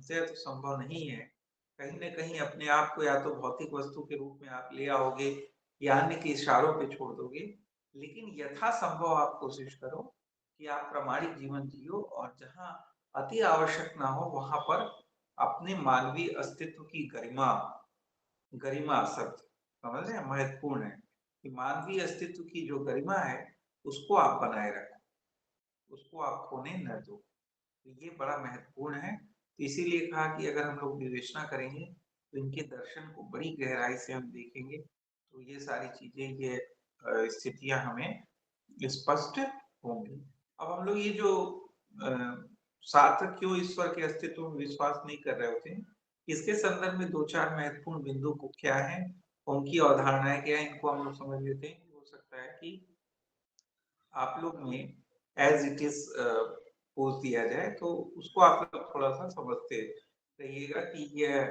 पूर्णतः तो संभव नहीं है। कहीं न कहीं अपने आप को या तो भौतिक वस्तु के रूप में आप ले आओगे या अन्य के इशारों पे छोड़ दोगे। लेकिन यथासंभव आप कोशिश करो कि आप प्रामाणिक जीवन जियो और जहाँ अति आवश्यक ना हो वहाँ पर अपने मानवीय अस्तित्व की गरिमा गरिमा शब्द समझ रहे हैं? महत्वपूर्ण है कि मानवीय अस्तित्व की जो गरिमा है, उसको आप बनाए रखो, उसको आप खोने न दो। तो ये बड़ा महत्वपूर्ण है। तो इसीलिए कहा कि अगर हम लोग विवेचना करेंगे, तो इनके दर्शन को बड़ी गहराई से हम देखेंगे, तो ये सारी चीज़ें, ये स्थितियाँ हमें स्पष्ट होंगी। अब हम लोग ये जो अ, सार्थक क्यों ईश्वर के अस्तित्व में विश्वास नहीं कर रहे होते हैं, इसके संदर्भ में 2-4 महत्वपूर्ण बिंदु को क्या है, उनकी अवधारणाएँ क्या है, इनको हम लोग समझ लेते हैं। हो सकता है कि आप लोग में एज़ इट इज़ पोज़ दिया जाए, तो उसको आप लोग थोड़ा-सा समझते रहिएगा कि यह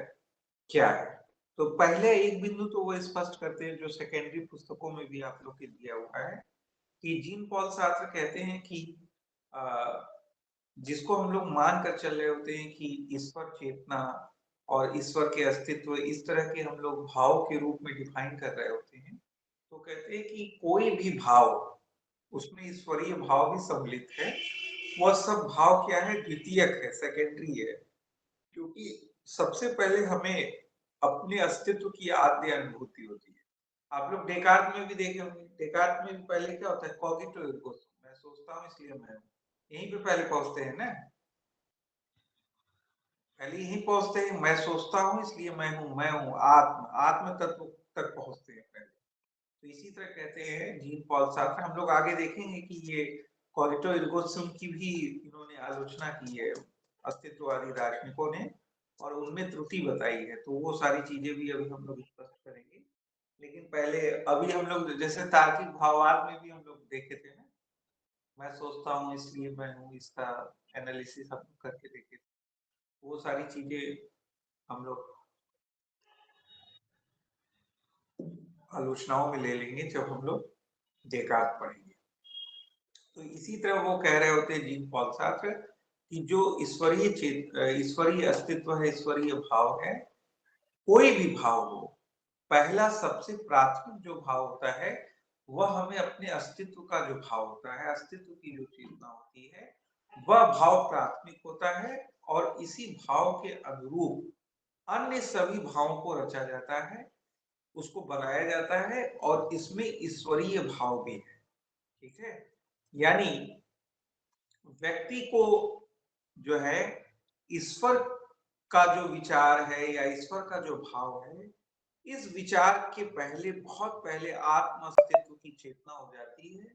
क्या है। तो पहले एक बिंदु तो वो स्पष्ट करते हैं, जो सेकेंडरी पुस्तकों में भी आप लोग के दिया हुआ है, कि जीन पॉल सार्त्र कहते हैं कि अ, जिसको हम लोग मान कर चल रहे होते हैं कि ईश्वर चेतना और ईश्वर के अस्तित्व इस तरह के हम लोग भाव के रूप में डिफाइन कर रहे होते हैं, तो कहते हैं कि कोई भी भाव, उसमें ईश्वरीय भाव भी सम्मिलित है। वह सब भाव क्या है? द्वितीयक है, सेकेंडरी है। क्योंकि सबसे पहले हमें अपने अस्तित्व की आद्य अनुभूति होती है। आप लोग डेकार्त में भी देखे होंगे, डेकार्त में भी पहले क्या होता है? कॉग्निटिव एर्गो सम, मैं सोचता हूँ इसलिए मैं हूँ। यहीं पे पहले पहुँचते हैं ना? पहले यहीं पहुँचते हैं, मैं सोचता हूँ इसलिए मैं हूँ, आत्म, आत्म तत्व तक पहुँचते हैं पहले। तो इसी तरह कहते हैं जीन पॉल सार्त्र। हम लोग आगे देखेंगे कि ये कॉग्निटिव एर्गो सम की भी इन्होंने आलोचना की है अस्तित्ववादी दार्शनिकों ने, और उनमें त्रुटि बताई है। तो वो सारी चीजें भी अभी हम लोग स्पष्ट करेंगे। लेकिन पहले अभी हम लोग जैसे तार्किक भाववाद में भी हम लोग देखे थे ना, मैं सोचता हूँ इसलिए मैं हूँ, इसका एनालिसिस हम लोग करके देखे थे। वो सारी चीजें हम लोग आलोचनाओं में ले लेंगे जब हम लोग डेकार्त पढ़ेंगे। तो इसी तरह वो कह रहे होते हैं जीन पॉल सार्त्र कि जो ईश्वरीय अस्तित्व है, ईश्वरीय भाव है, कोई भी भाव हो, पहला सबसे प्राथमिक जो भाव होता है, वह हमें अपने अस्तित्व का जो भाव होता है, अस्तित्व की जो चेतना होती है, वह भाव प्राथमिक होता है और इसी भाव के अनुरूप अन्य सभी भावों को रचा जाता है, उसको बनाया जाता है और इसमें ईश्वरीय भाव भी है। ठीक है? यानी व्यक्ति को जो है ईश्वर का जो विचार है या ईश्वर का जो भाव है, इस विचार के पहले, बहुत पहले आत्म अस्तित्व की चेतना हो जाती है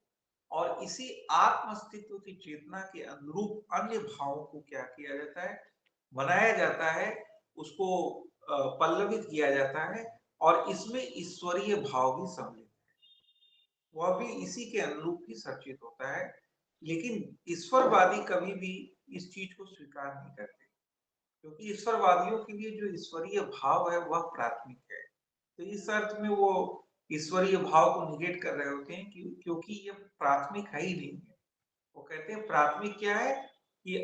और इसी आत्म अस्तित्व की चेतना के अनुरूप अन्य भावों को क्या किया जाता है? बनाया जाता है, उसको पल्लवित किया जाता है और इसमें ईश्वरीय भाव भी सम्मिलित है। वह भी इसी के अनुरूप ही सचित होता है। लेकिन ईश्वरवादी कभी भी इस चीज को स्वीकार नहीं करते, क्योंकि ईश्वरवादियों के लिए जो ईश्वरीय भाव है वह प्राथमिक है। तो इस अर्थ में वो ईश्वरीय भाव को निगेट कर रहे होते हैं कि क्योंकि ये प्राथमिक है ही नहीं है। वो कहते हैं प्राथमिक क्या है कि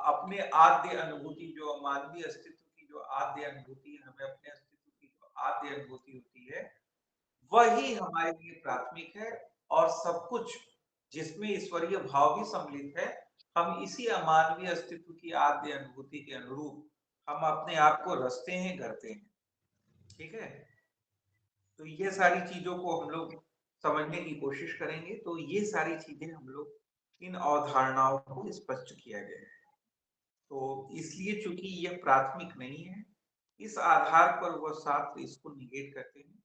अपने आद्य अनुभूति, जो मानवीय अस्तित्व की जो आद्य अनुभूति है, हमें अपने अस्तित्व की जो आद्य अनुभूति होती है, वही हमारे लिए प्राथमिक है और सब कुछ जिसमें ईश्वरीय भाव भी सम्मिलित है, हम इसी अमानवीय अस्तित्व की आद्य अनुभूति के अनुरूप हम अपने आप को रचते हैं, गढ़ते हैं। ठीक है? तो ये सारी चीजों को हम लोग समझने की कोशिश करेंगे। तो ये सारी चीजें हम लोग इन अवधारणाओं को स्पष्ट किया गया है। तो इसलिए चूंकि ये प्राथमिक नहीं है, इस आधार पर वह शास्त्र इसको निगेट करते हैं।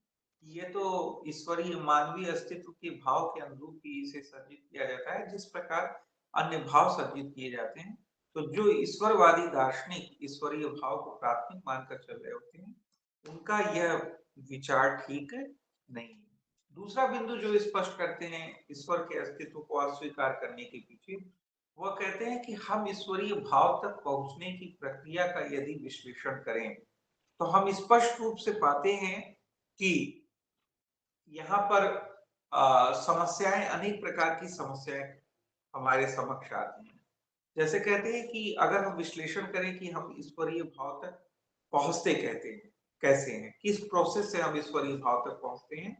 ये तो ईश्वरीय मानवीय अस्तित्व के भाव के अनुरूप ही इसे सर्जित किया जाता है, जिस प्रकार अन्य भाव सर्जित किए जाते हैं। तो जो ईश्वरवादी दार्शनिक ईश्वरीय भाव को प्राथमिक मानकर चल रहे होते हैं, उनका यह विचार ठीक नहीं है। दूसरा बिंदु जो स्पष्ट करते हैं ईश्वर के अस्तित्व को अस्वीकार करने के पीछे, वह कहते हैं कि हम ईश्वरीय भाव तक पहुंचने की प्रक्रिया का यदि विश्लेषण करें, तो हम स्पष्ट रूप से पाते हैं कि यहाँ पर समस्याएं, अनेक प्रकार की समस्याएं हमारे समक्ष आती हैं। जैसे कहते हैं कि अगर हम विश्लेषण करें कि हम ईश्वरीय भाव तक पहुँचते कहते हैं कैसे हैं? किस प्रोसेस से हम ईश्वरीय भाव तक पहुँचते हैं?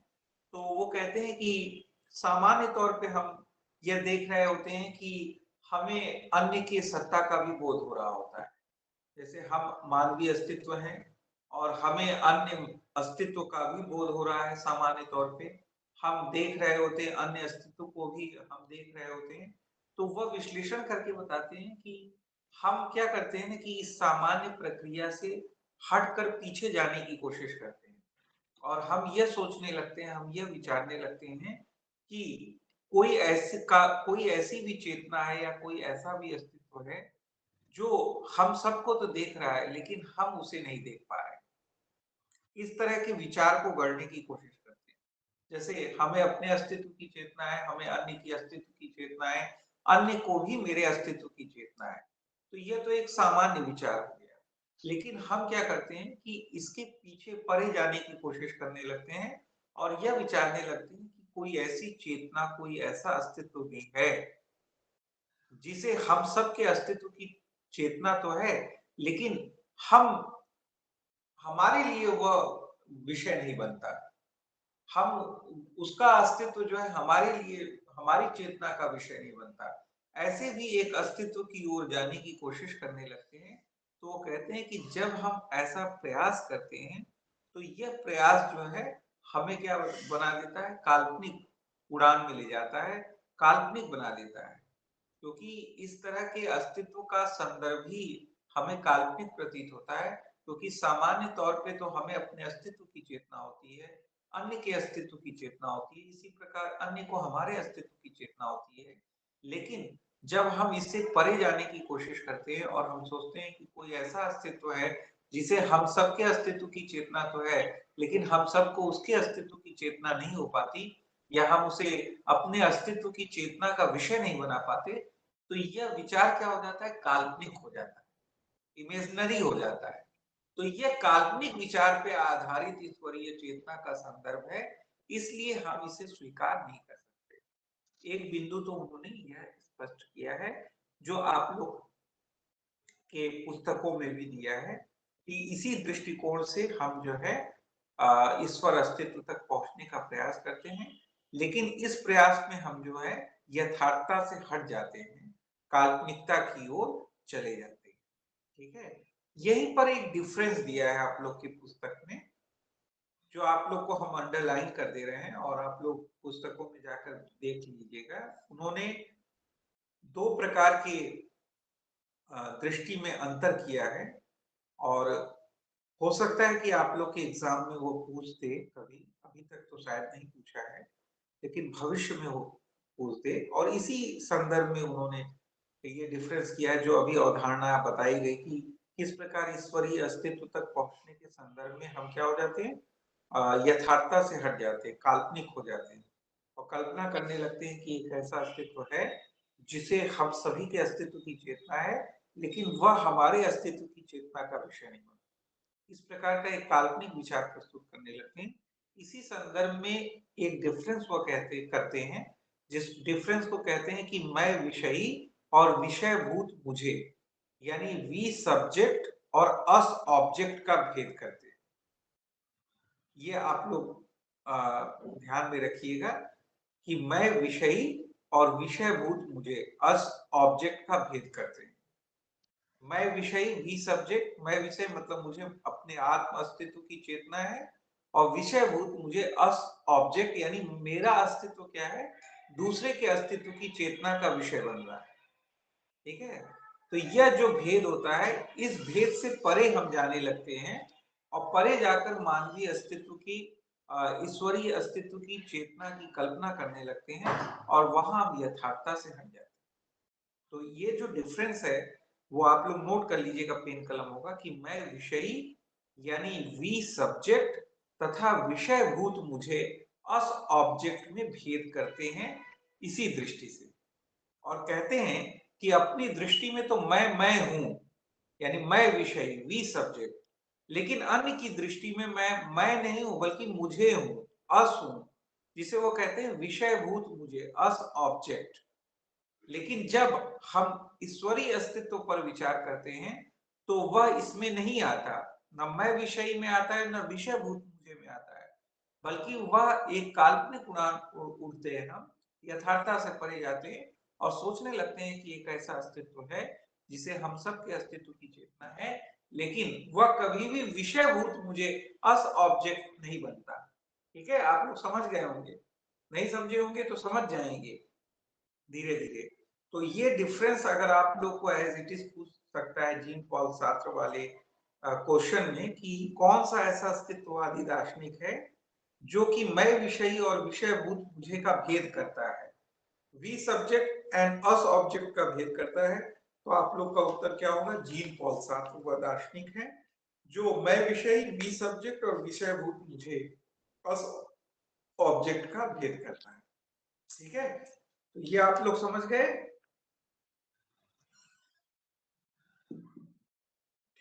तो वो कहते हैं कि सामान्य तौर पे हम यह देख रहे होते हैं कि हमें अन्य की सत्ता का भी बोध हो रहा होता है। जैसे हम मानवीय अस्तित्व हैं और हमें अन्य अस्तित्व का भी बोध हो रहा है सामान्य तौर पे। हम देख रहे होते हैं अन्य अस्तित्व को भी हम देख रहे होते हैं। तो वह विश्लेषण करके बताते हैं कि हम क्या करते हैं ना कि इस सामान्य प्रक्रिया से हटकर पीछे जाने की कोशिश करते हैं। और हम ये सोचने लगते हैं, हम ये विचारने लगते हैं कि कोई ऐसी भी चेतना है या कोई ऐसा भी अस्तित्व है जो हम सबको तो देख रहा है लेकिन हम उसे नहीं देख पा रहे। इस तरह के विचार को गढ़ने की कोशिश करते हैं। जैसे हमें अपने अस्तित्व की चेतना है, हमें अन्य की अस्तित्व की चेतना है, अन्य को भी मेरे अस्तित्व की चेतना है। तो यह तो एक सामान्य विचार हो गया। लेकिन हम क्या करते हैं कि इसके पीछे परे जाने की कोशिश करने लगते हैं और यह विचारने लगते हैं कि कोई ऐसी चेतना, कोई ऐसा अस्तित्व भी है जिसे हम सबके अस्तित्व की चेतना तो है, लेकिन हम हमारे लिए वह विषय नहीं बनता। हम उसका अस्तित्व जो है हमारे लिए हमारी चेतना का विषय नहीं बनता। ऐसे भी एक अस्तित्व की ओर जाने की कोशिश करने लगते हैं। तो वो कहते हैं कि जब हम ऐसा प्रयास करते हैं, तो यह प्रयास जो है हमें क्या बना देता है? काल्पनिक उड़ान में ले जाता है, काल्पनिक बना देता है। क्योंकि इस तरह के अस्तित्व का संदर्भ ही हमें काल्पनिक प्रतीत होता है, क्योंकि सामान्य तौर पे तो हमें अपने अस्तित्व की चेतना होती है, अन्य के अस्तित्व की चेतना होती है, इसी प्रकार अन्य को हमारे अस्तित्व की चेतना होती है। लेकिन जब हम इससे परे जाने की कोशिश करते हैं और हम सोचते हैं कि कोई ऐसा अस्तित्व है, जिसे हम सबके अस्तित्व की चेतना तो है, लेकिन हम सबको उसके अस्तित्व की चेतना नहीं हो पाती या हम उसे अपने अस्तित्व की चेतना का विषय नहीं बना पाते, तो यह विचार क्या हो जाता है? काल्पनिक हो जाता है, इमेजिनरी हो जाता है। तो यह काल्पनिक विचार पे आधारित ईश्वरीय चेतना का संदर्भ है, इसलिए हम इसे स्वीकार नहीं कर सकते। एक बिंदु तो उन्होंने यह स्पष्ट किया है, जो आप लोग के पुस्तकों में भी दिया है, कि इसी दृष्टिकोण से हम जो है ईश्वर अस्तित्व तक पहुँचने का प्रयास करते हैं। लेकिन इस प्रयास में हम जो है यथार्थता से हट जाते हैं, काल्पनिकता की ओर चले जाते हैं। ठीक है? यहीं पर एक डिफरेंस दिया है आप लोग की पुस्तक में, जो आप लोग को हम अंडरलाइन कर दे रहे हैं और आप लोग पुस्तकों में जाकर देख लीजिएगा। उन्होंने 2 प्रकार के दृष्टि में अंतर किया है और हो सकता है कि आप लोग के एग्ज़ाम में वो पूछ दे कभी, अभी तक तो शायद नहीं पूछा है, लेकिन भविष्य में वो पूछ दे और इसी संदर्भ में उन्होंने ये डिफरेंस किया है जो अभी अवधारणा बताई गई कि किस प्रकार ईश्वरीय अस्तित्व तक पहुँचने के संदर्भ में हम क्या हो जाते हैं यथार्थता से हट जाते हैं, काल्पनिक हो जाते हैं और कल्पना करने लगते हैं कि एक ऐसा अस्तित्व है, जिसे हम सभी के अस्तित्व की चेतना है, लेकिन वह हमारे अस्तित्व की चेतना का विषय नहीं बना। इस प्रकार का एक काल्पनिक विचार प्रस्तुत करने लगते हैं। इसी संदर्भ में एक डिफरेंस वो कहते करते हैं, जिस डिफरेंस को कहते हैं कि मैं विषयी और विषयभूत मुझे, यानी वी सब्जेक्ट और अस ऑब्जेक्ट का भेद करते हैं। ये आप लोग ध्यान में रखिएगा कि मैं विषयी और विषयभूत मुझे, अस ऑब्जेक्ट का भेद करते हैं। मैं विषयी वी सब्जेक्ट, मैं विषय मतलब मुझे अपने आत्म अस्तित्व की चेतना है और विषयभूत मुझे अस ऑब्जेक्ट यानी मेरा अस्तित्व क्या है, दूसरे के अस्तित्व की चेतना का विषय बन रहा है। ठीक है? तो यह जो भेद होता है, इस भेद से परे हम जाने लगते हैं और परे जाकर मानवीय अस्तित्व की ईश्वरीय अस्तित्व की चेतना की कल्पना करने लगते हैं और वहां हम यथार्थता से हट जाते हैं। तो ये जो डिफरेंस है वो आप लोग नोट कर लीजिएगा, पेन कलम होगा कि मैं विषयी यानी वी सब्जेक्ट तथा विषयभूत मुझे अस ऑब्जेक्ट में भेद करते हैं इसी दृष्टि से और कहते हैं कि अपनी दृष्टि में तो मैं हूं यानी मैं विषयी वी सब्जेक्ट, लेकिन अन्य की दृष्टि में मैं नहीं हूं बल्कि मुझे हूं, अस हूं, जिसे वो कहते हैं विषयभूत मुझे, अस ऑब्जेक्ट। लेकिन जब हम ईश्वरीय अस्तित्व पर विचार करते हैं तो वह इसमें नहीं आता, न मैं विषयी में आता है, न विषय भूत मुझे में आता है, बल्कि वह एक काल्पनिक उड़ान उड़ते हैं हम, यथार्थता से परे जाते हैं और सोचने लगते हैं कि एक ऐसा अस्तित्व है जिसे हम सबके अस्तित्व की चेतना है, लेकिन वह कभी भी विषयभूत मुझे अस ऑब्जेक्ट नहीं बनता। ठीक है, आप लोग समझ गए होंगे, नहीं समझे होंगे तो समझ जाएंगे धीरे धीरे। तो ये डिफरेंस अगर आप लोग को एज इट इज पूछ सकता है जीन पॉल सार्त्र वाले क्वेश्चन में कि कौन सा ऐसा अस्तित्ववादी दार्शनिक है जो कि मैं विषयी और विषयभूत मुझे का भेद करता है, we subject and us object का भेद करता है, तो आप लोग का उत्तर क्या होगा? जीन पॉल सार्त्र वह दार्शनिक है जो मैं विषयी, वी सब्जेक्ट और विषयभूत मुझे अस ऑब्जेक्ट का भेद करता है। ठीक है, तो ये आप लोग समझ गए?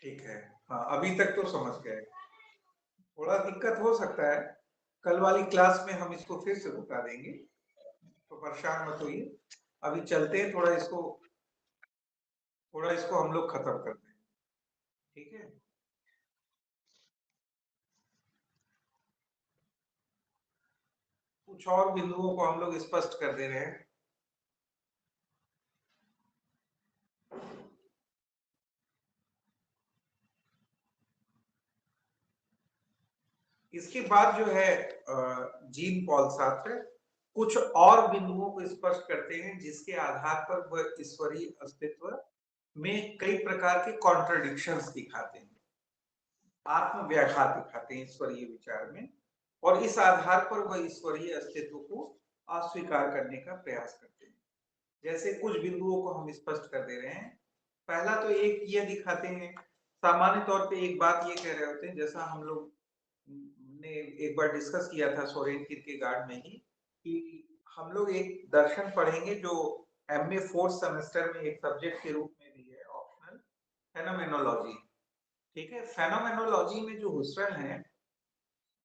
ठीक है, हाँ अभी तक तो समझ गए। थोड़ा दिक्कत हो सकता है, कल वाली क्लास में हम इसको फिर से बता देंगे, तो परेशान मत होइए। अभी चलते हैं, थोड़ा इसको हम लोग खत्म करते हैं। ठीक है, कुछ और बिंदुओं को हम लोग स्पष्ट कर दे रहे हैं। इसके बाद जो है जीन पॉल सार्त्र कुछ और बिंदुओं को स्पष्ट करते हैं जिसके आधार पर वह ईश्वरीय अस्तित्व में कई प्रकार के कॉन्ट्रडिक्शंस दिखाते हैं, आत्मव्याघात दिखाते हैं ईश्वरीय विचार में, और इस आधार पर वह ईश्वरीय अस्तित्व को अस्वीकार करने का प्रयास करते हैं। जैसे कुछ बिंदुओं को हम स्पष्ट कर दे रहे हैं। पहला तो एक ये दिखाते हैं, सामान्य तौर पे एक बात ये कह रहे होते हैं, जैसा हम लोग ने एक बार डिस्कस किया था सोरेन किरकेगार्ड में ही, कि हम लोग एक दर्शन पढ़ेंगे जो एमए फोर्थ सेमेस्टर में एक सब्जेक्ट के रूप में भी है ऑप्शनल, फेनोमेनोलॉजी। ठीक है, फेनोमेनोलॉजी में जो हुसरल है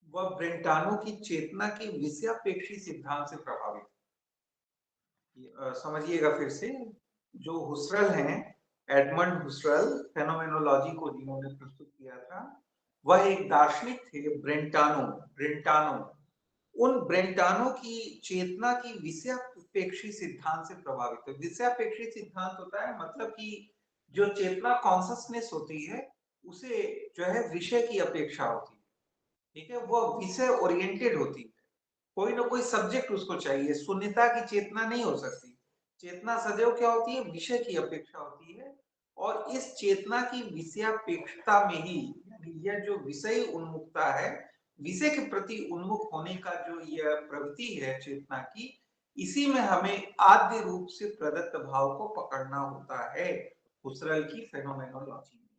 वह ब्रेंटानो की चेतना के विषयापेक्षी सिद्धांत से प्रभावित समझिएगा फिर से, जो हुसरल हैं, एडमंड हुसरल, फेनोमेनोलॉजी को जिन्होंने प्रस्तुत किया था, वह एक दार्शनिक थे ब्रेंटानो ब्रेंटानो उन ब्रेंटानो की चेतना की विषयापेक्षी सिद्धांत से प्रभावित है। विषयापेक्षी सिद्धांत होता है मतलब कि जो चेतना कॉन्सियसनेस होती है उसे जो है विषय की अपेक्षा होती है। ठीक है, वो विषय ओरिएंटेड होती है, कोई ना कोई सब्जेक्ट उसको चाहिए, शून्यता की चेतना नहीं हो सकती। चेतना सदैव क्या होती है? विषय की अपेक्षा होती है, और इस चेतना की विषयापेक्षता में ही, यानी यह जो विषय उन्मुखता है, विषय के प्रति उन्मुख होने का जो यह प्रवृत्ति है चेतना की, इसी में हमें आद्य रूप से प्रदत्त भाव को पकड़ना होता है हुसरल की फेनोमेनोलॉजी में।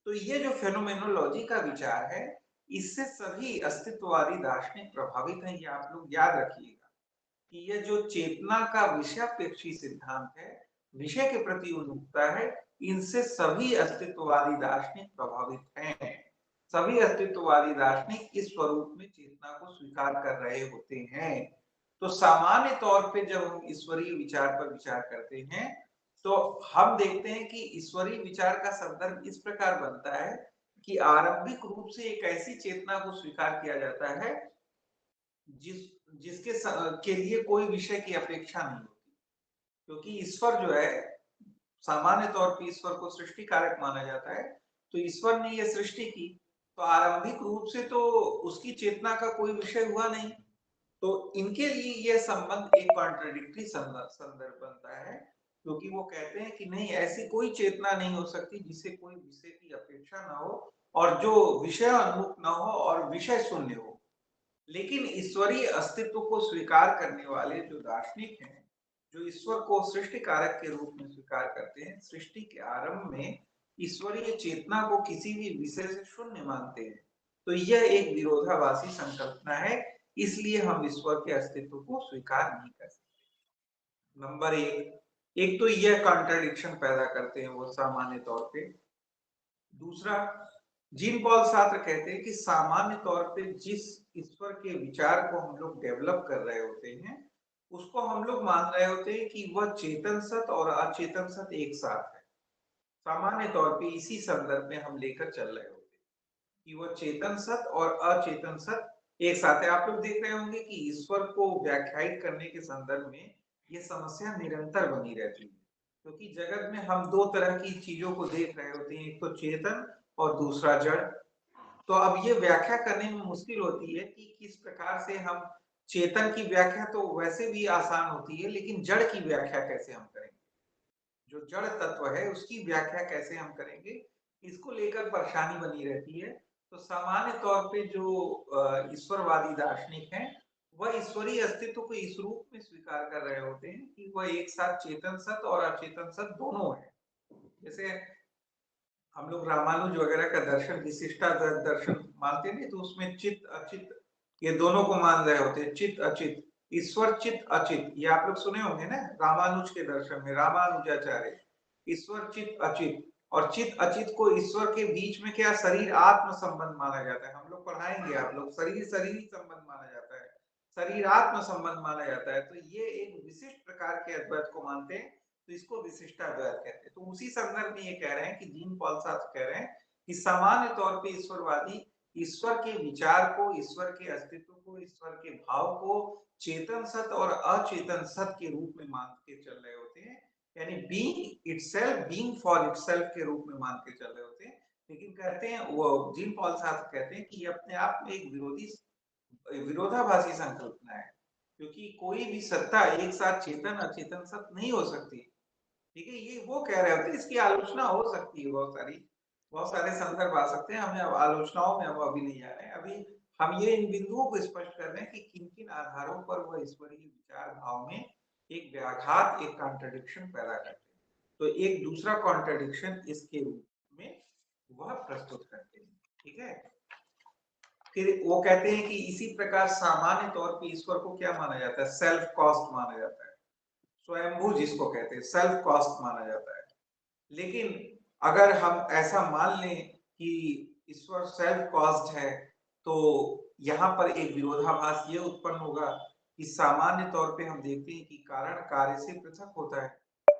तो ये जो फेनोमेनोलॉजी का विचार है, इससे सभी अस्तित्ववादी दार्शनिक प्रभावित हैं, ये आप लोग याद रखिएगा कि ये जो चेतना का विषयापेक्षी सिद्धांत है, विषय के प्रति उन्मुखता है, इनसे सभी अस्तित्ववादी दार्शनिक प्रभावित हैं। सभी अस्तित्ववादी दार्शनिक इस स्वरूप में चेतना को स्वीकार कर रहे होते हैं। तो सामान्य तौर पे जब हम ईश्वरीय विचार पर विचार करते हैं तो हम देखते हैं कि ईश्वरीय विचार का संदर्भ इस प्रकार बनता है कि आरंभिक रूप से एक ऐसी चेतना को स्वीकार किया जाता है जिस जिसके के लिए कोई विषय की अपेक्षा नहीं होती, क्योंकि ईश्वर जो है, सामान्य तौर पर ईश्वर को सृष्टि कारक माना जाता है, तो ईश्वर ने यह सृष्टि की, तो आरंभिक रूप से तो उसकी चेतना का कोई विषय हुआ नहीं, तो इनके लिए यह संबंध एक कॉन्ट्रडिक्टरी संदर्भ बनता है, क्योंकि वो कहते हैं कि नहीं, ऐसी कोई चेतना नहीं हो सकती जिसे कोई विषय की अपेक्षा ना हो और जो विषय उन्मुख ना हो और विषय शून्य हो। लेकिन ईश्वरीय अस्तित्व को स्वीकार करने वाले जो दार्शनिक हैं, जो ईश्वर को सृष्टि कारक के रूप में स्वीकार करते हैं, सृष्टि के आरंभ में ईश्वरीय चेतना को किसी भी विषय से शून्य मानते हैं, तो यह एक विरोधाभासी संकल्पना है, इसलिए हम ईश्वर के अस्तित्व को स्वीकार नहीं कर सकते। नंबर एक, एक तो यह कॉन्ट्रडिक्शन पैदा करते हैं वो सामान्य तौर पे। दूसरा, जीन पॉल सार्त्र कहते हैं कि सामान्य तौर पे जिस ईश्वर के विचार को हम लोग डेवलप कर रहे होते हैं उसको हम लोग मान रहे होते हैं कि वह चेतन सत और अचेतन सत एक साथ है। सामान्य तौर पे इसी संदर्भ में हम लेकर चल रहे होते हैं कि वह चेतन सत और अचेतन सत एक साथ है। आप लोग देख रहे होंगे कि ईश्वर को व्याख्यायित करने के संदर्भ में ये समस्या निरंतर बनी रहती है, क्योंकि जगत में हम दो तरह की चीजों को देख रहे होते हैं, एक तो चेतन और दूसरा जड़। तो अब ये व्याख्या करने में मुश्किल होती है कि किस प्रकार से हम चेतन की व्याख्या तो वैसे भी आसान होती है, लेकिन जड़ की व्याख्या कैसे हम करेंगे, जो जड़ तत्व है उसकी व्याख्या कैसे हम करेंगे, इसको लेकर परेशानी बनी रहती है। तो सामान्य तौर पे जो ईश्वरवादी दार्शनिक हैं, वह ईश्वरीय अस्तित्व को इस रूप में स्वीकार कर रहे होते हैं कि वह एक साथ चेतन सत और अचेतन सत दोनों है। जैसे हम लोग रामानुज वगैरह का दर्शन विशिष्टा दर्शन मानते हैं, तो उसमें चित्त अचित ये दोनों को मान रहे होते हैं, चित्त अचित, ईश्वर चित्त अचित, ये आप लोग सुने होंगे ना रामानुज के दर्शन में, रामानुजाचार्य, ईश्वर चित्त अचित। और चित्त अचित को ईश्वर के बीच में क्या शरीर आत्म संबंध माना जाता है, हम लोग पढ़ाएंगे आप लोग, शरीर शरीर संबंध माना जाता है, शरीर आत्म संबंध माना जाता है। तो ये एक विशिष्ट प्रकार के अद्वैत को मानते हैं, तो इसको विशिष्टाद्वैत कहते हैं। तो उसी संदर्भ में ये कह रहे हैं कि जीन पॉल सार्त्र कह रहे हैं कि सामान्य तौर पे ईश्वरवादी ईश्वर के विचार को, ईश्वर के अस्तित्व को, ईश्वर के भाव को चेतन सत और अचेतन सत के रूप में मान के चल रहे होते हैं, यानी being itself, being for itself के रूप में मान के चल रहे होते हैं। लेकिन कहते हैं वो जीन पॉल सार्त्र कहते हैं कि ये अपने आप में एक विरोधाभासी संकल्पना है, क्योंकि कोई भी सत्ता एक साथ चेतन अचेतन सत नहीं हो सकती। ठीक है, ये वो कह रहे होते हैं, इसकी आलोचना हो सकती है, बहुत सारे संदर्भ आ सकते हैं, हमें अब आलोचनाओं में हम अभी नहीं जा रहे हैं। अभी हम ये इन बिंदुओं को स्पष्ट कर रहे हैं कि किन किन आधारों पर वह ईश्वरीय विचार भाव में एक व्याघात, एक कॉन्ट्रडिक्शन पैदा करते हैं। तो एक दूसरा कॉन्ट्रडिक्शन इसके रूप में वह प्रस्तुत करते हैं। ठीक है, फिर वो कहते हैं कि इसी प्रकार सामान्य तौर पे ईश्वर को क्या माना जाता है, सेल्फ कॉस्ट माना जाता है, स्वयंभू जिसको कहते हैं सेल्फ कॉस्ट माना जाता है। लेकिन अगर हम ऐसा मान लें कि ईश्वर सेल्फ कॉज्ड है, तो यहाँ पर एक विरोधाभास ये उत्पन्न होगा कि सामान्य तौर पे हम देखते हैं कि कारण कार्य से पृथक होता है,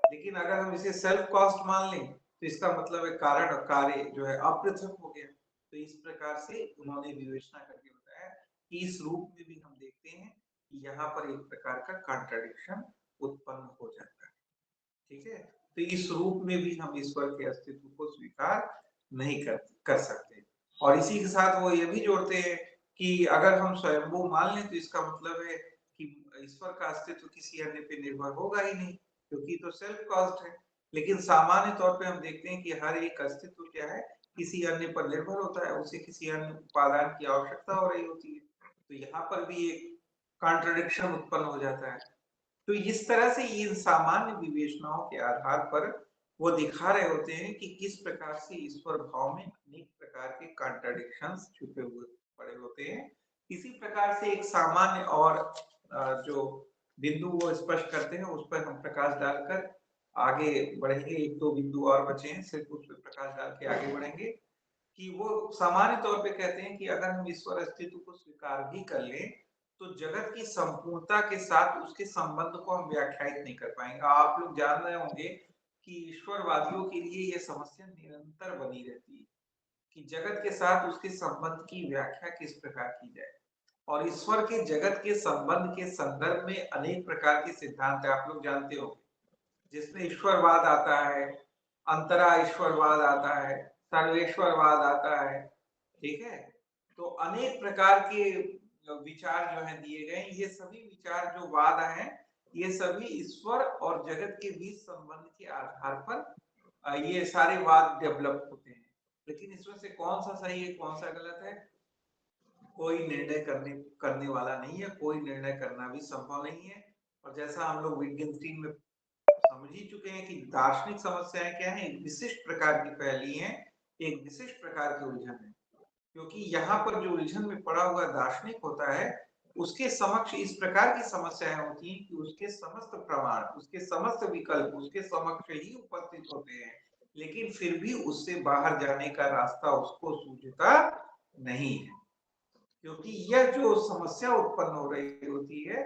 लेकिन अगर हम इसे सेल्फ कॉस्ट मान लें तो इसका मतलब है कारण और कार्य जो है अपृथक हो गया। तो इस प्रकार से उन्होंने विवेचना करके बताया कि इस रूप में भी हम देखते हैं कि यहाँ पर एक प्रकार का कॉन्ट्रडिक्शन उत्पन्न हो जाता है। ठीक है, तो इस रूप में भी हम ईश्वर के अस्तित्व को स्वीकार नहीं कर सकते। और इसी के साथ वो ये भी जोड़ते हैं कि अगर हम स्वयंभू मान लें तो इसका मतलब है कि ईश्वर का अस्तित्व किसी अन्य पे निर्भर होगा ही नहीं, क्योंकि तो सेल्फ कॉज्ड है। लेकिन सामान्य तौर पे हम देखते हैं कि हर एक अस्तित्व क्या है, किसी अन्य पर निर्भर होता है, उसे किसी अन्य उपादान की आवश्यकता हो रही होती है। तो यहाँ पर भी एक कॉन्ट्रडिक्शन उत्पन्न हो जाता है। तो इस तरह से इन सामान्य विवेचनाओं के आधार पर वो दिखा रहे होते हैं कि किस प्रकार से ईश्वर भाव में अनेक प्रकार के कॉन्ट्रडिक्शंस छुपे हुए पड़े होते हैं। इसी प्रकार से एक सामान्य और जो बिंदु वो स्पष्ट करते हैं, उस पर हम प्रकाश डालकर आगे बढ़ेंगे। एक दो बिंदु और बचे हैं, सिर्फ उस पर प्रकाश डाल के आगे बढ़ेंगे कि वो सामान्य तौर पे कहते हैं कि अगर हम ईश्वर अस्तित्व को स्वीकार भी कर लें, तो जगत की संपूर्णता के साथ उसके संबंध को हम व्याख्यायित नहीं कर पाएंगे। आप लोग जान रहे होंगे कि ईश्वरवादियों के लिए यह समस्या निरंतर बनी रहती है कि जगत के साथ उसके संबंध की व्याख्या किस प्रकार की जाए। और ईश्वर के जगत के संबंध के संदर्भ में अनेक प्रकार के सिद्धांत आप लोग जानते होंगे, जिसमें ईश्वरवाद आता है, अंतरा ईश्वरवाद आता है, सर्वेश्वरवाद आता है। ठीक है, तो अनेक प्रकार के विचार जो है दिए गए, ये सभी विचार जो वाद हैं, ये सभी ईश्वर और जगत के बीच संबंध के आधार पर ये सारे वाद डेवलप होते हैं। लेकिन इसमें से कौन सा सही है कौन सा गलत है, कोई निर्णय करने वाला नहीं है, कोई निर्णय करना भी संभव नहीं है। और जैसा हम लोग विज्ञान में समझ ही चुके हैं कि दार्शनिक समस्याएं क्या है, विशिष्ट प्रकार की फैली हैं, एक विशिष्ट प्रकार की उलझन है। क्योंकि यहाँ पर जो उलझन में पड़ा हुआ दार्शनिक होता है, उसके समक्ष इस प्रकार की समस्याएं होती हैं कि उसके समस्त प्रमाण, उसके समस्त विकल्प उसके समक्ष ही उपस्थित होते हैं, लेकिन फिर भी उससे बाहर जाने का रास्ता उसको सूझता नहीं है। क्योंकि यह जो समस्या उत्पन्न हो रही होती है,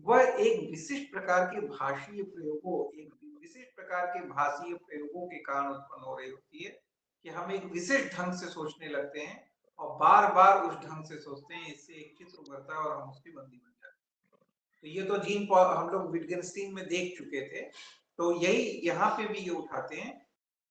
वह एक विशिष्ट प्रकार के भाषीय प्रयोगों, एक विशिष्ट प्रकार के भाषीय प्रयोगों के कारण उत्पन्न हो रही होती है कि हम एक विशिष्ट ढंग से सोचने लगते हैं और बार-बार उस ढंग से सोचते हैं, इससे एक चित्र उभरता है और हम उसके बंदी बन जाते हैं। तो ये तो जीन पॉल हम लोग विटगेन्स्टाइन में देख चुके थे। तो यही यहाँ पे भी ये उठाते हैं